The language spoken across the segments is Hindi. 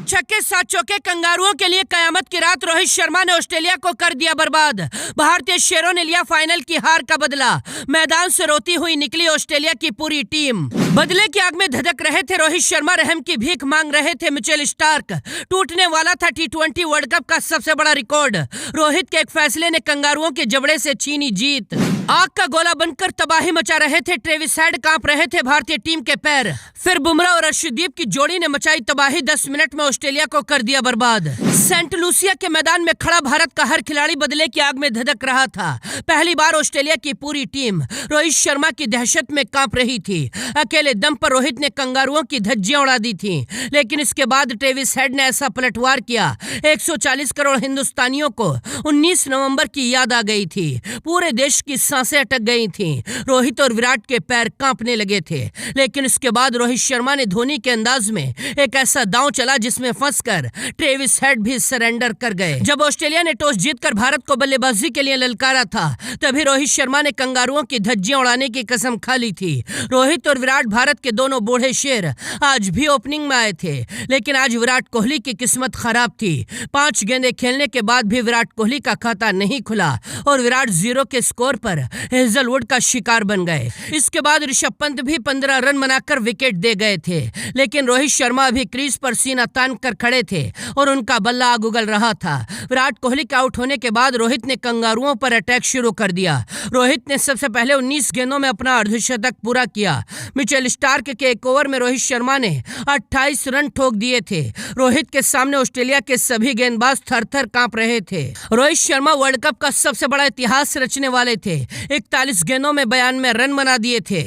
छक्के 7 चौके कंगारुओं के लिए कयामत की रात। रोहित शर्मा ने ऑस्ट्रेलिया को कर दिया बर्बाद। भारतीय शेरों ने लिया फाइनल की हार का बदला। मैदान से रोती हुई निकली ऑस्ट्रेलिया की पूरी टीम। बदले की आग में धधक रहे थे रोहित शर्मा, रहम की भीख मांग रहे थे मिचेल स्टार्क। टूटने वाला था T20 वर्ल्ड कप का सबसे बड़ा रिकॉर्ड। रोहित के एक फैसले ने कंगारुओं के जबड़े से छीनी जीत। आग का गोला बनकर तबाही मचा रहे थे ट्रेविस हेड, कांप रहे थे भारतीय टीम के पैर। फिर बुमराह और अर्शदीप की जोड़ी ने मचाई तबाही। 10 मिनट में ऑस्ट्रेलिया को कर दिया बर्बाद। सेंट लूसिया के मैदान में खड़ा भारत का हर खिलाड़ी बदले की आग में धधक रहा था। पहली बार ऑस्ट्रेलिया की पूरी टीम रोहित शर्मा की दहशत में कांप रही थी। अकेले दम पर रोहित ने कंगारुओं की धज्जियां उड़ा दी थी, लेकिन इसके बाद ट्रेविस हेड ने ऐसा पलटवार किया। 140 करोड़ हिंदुस्तानियों को 19 नवंबर की याद आ गई थी। पूरे देश की सांसें अटक गई थीं। रोहित और विराट के पैर कांपने लगे थे, लेकिन इसके बाद रोहित शर्मा ने धोनी के अंदाज में एक ऐसा दांव चला जिसमें फंसकर ट्रेविस हेड भी सरेंडर कर गए। जब ऑस्ट्रेलिया ने टॉस जीतकर भारत को बल्लेबाजी के लिए ललकारा था, तभी रोहित शर्मा ने कंगारुओं की धज्जियां उड़ाने की कसम खा ली थी। रोहित और विराट भारत के दोनों बूढ़े शेर आज भी ओपनिंग में आए थे, लेकिन आज विराट कोहली की किस्मत खराब थी। 5 गेंदें खेलने के बाद भी विराट कोहली का खाता नहीं खुला और विराट 0 के स्कोर पर हेजलवुड का शिकार बन गए। इसके बाद ऋषभ पंत भी 15 रन बनाकर विकेट दे गए थे, लेकिन रोहित शर्मा भी क्रीज पर सीना तान कर खड़े थे और उनका बल्ला आग उगल रहा था। विराट कोहली के आउट होने के बाद रोहित ने कंगारुओं पर अटैक शुरू कर दिया। रोहित ने सबसे पहले 19 गेंदों में अपना अर्धशतक पूरा किया। मिचेल स्टार्क के एक ओवर में रोहित शर्मा ने 28 रन ठोक दिए थे। रोहित के सामने ऑस्ट्रेलिया के सभी गेंदबाज थर-थर कांप रहे थे। रोहित शर्मा वर्ल्ड कप का सबसे बड़ा इतिहास रचने वाले थे। 41 गेंदों में 92 रन बना दिए थे।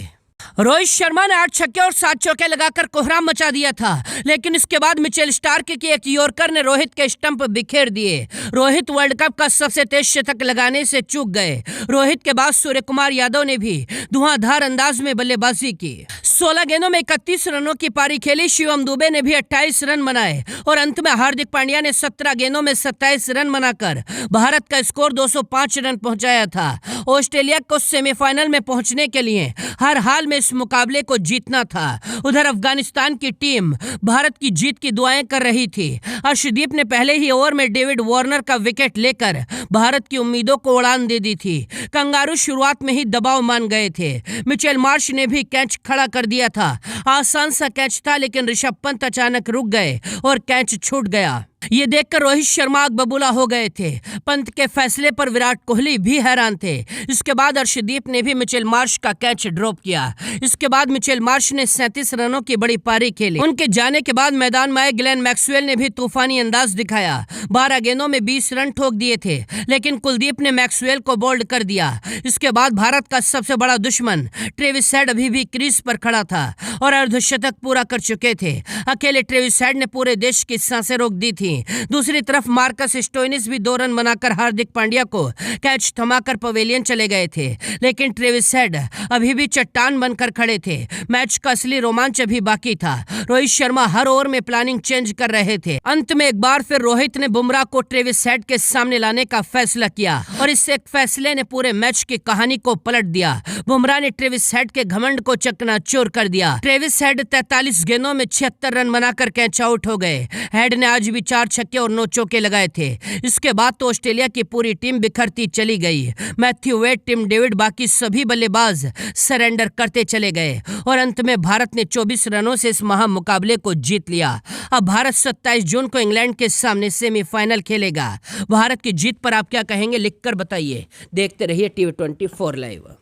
रोहित शर्मा ने 8 छक्के और 7 चौके लगाकर कोहराम मचा दिया था, लेकिन इसके बाद मिचेल स्टार्क के एक यॉर्कर ने रोहित के स्टंप बिखेर दिए। रोहित वर्ल्ड कप का सबसे तेज शतक लगाने से चूक गए। रोहित के बाद सूर्य कुमार यादव ने भी धुआंधार अंदाज में बल्लेबाजी की। 16 गेंदों में 31 रनों की पारी खेली। शिवम दुबे ने भी 28 रन बनाए और अंत में हार्दिक पांड्या ने 17 गेंदों में 27 रन बनाकर भारत का स्कोर 205 रन पहुंचाया था। ऑस्ट्रेलिया को सेमीफाइनल में पहुंचने के लिए हर हाल में इस मुकाबले को जीतना था। उधर अफगानिस्तान की टीम भारत की जीत की दुआएं कर रही थी। अर्शदीप ने पहले ही ओवर में डेविड वार्नर का विकेट लेकर भारत की उम्मीदों को उड़ान दे दी थी। कंगारू शुरुआत में ही दबाव मान गए थे। मिचेल मार्श ने भी कैच खड़ा कर दिया था। आसान सा कैच था, लेकिन ऋषभ पंत अचानक रुक गए और कैच छूट गया। ये देखकर रोहित शर्मा आग बबूला हो गए थे। पंत के फैसले पर विराट कोहली भी हैरान थे। इसके बाद अर्शदीप ने भी मिचेल मार्श का कैच ड्रॉप किया। इसके बाद मिचेल मार्श ने 37 रनों की बड़ी पारी खेली। उनके जाने के बाद मैदान में आए ग्लेन मैक्सवेल ने भी तूफानी अंदाज दिखाया। 12 गेंदों में 20 रन ठोक दिए थे, लेकिन कुलदीप ने मैक्सवेल को बोल्ड कर दिया। इसके बाद भारत का सबसे बड़ा दुश्मन ट्रेविस हेड अभी भी क्रीज पर खड़ा था और अर्धशतक पूरा कर चुके थे। अकेले ट्रेविस हेड ने पूरे देश की सांसें रोक दी थी। दूसरी तरफ मार्कस स्टोइनिस भी 2 रन बनाकर हार्दिक पांड्या को कैच थमाकर पवेलियन चले गए थे, लेकिन ट्रेविस हेड अभी भी चट्टान बनकर खड़े थे। मैच का असली रोमांच अभी बाकी था। रोहित शर्मा हर ओवर में प्लानिंग चेंज कर रहे थे। अंत में एक बार फिर रोहित ने बुमराह को ट्रेविस हेड के सामने लाने का फैसला किया और इस एक फैसले ने पूरे मैच की कहानी को पलट दिया। बुमराह ने ट्रेविस हेड के घमंड को चकनाचूर कर दिया। ट्रेविस हेड 43 गेंदों में 76 रन बनाकर कैच आउट हो गए। हेड ने आज भी 4 छक्के और 9 चौके लगाए थे। इसके बाद तो ऑस्ट्रेलिया की पूरी टीम बिखरती चली गई। मैथ्यू वेड, टिम डेविड, बाकी सभी बल्लेबाज सरेंडर करते चले गए और अंत में भारत ने 24 रनों से इस मुकाबले को जीत लिया। अब भारत 27 जून को इंग्लैंड के सामने सेमीफाइनल खेलेगा। भारत की जीत पर आप क्या कहेंगे, लिखकर बताइए। देखते रहिए TV24 लाइव।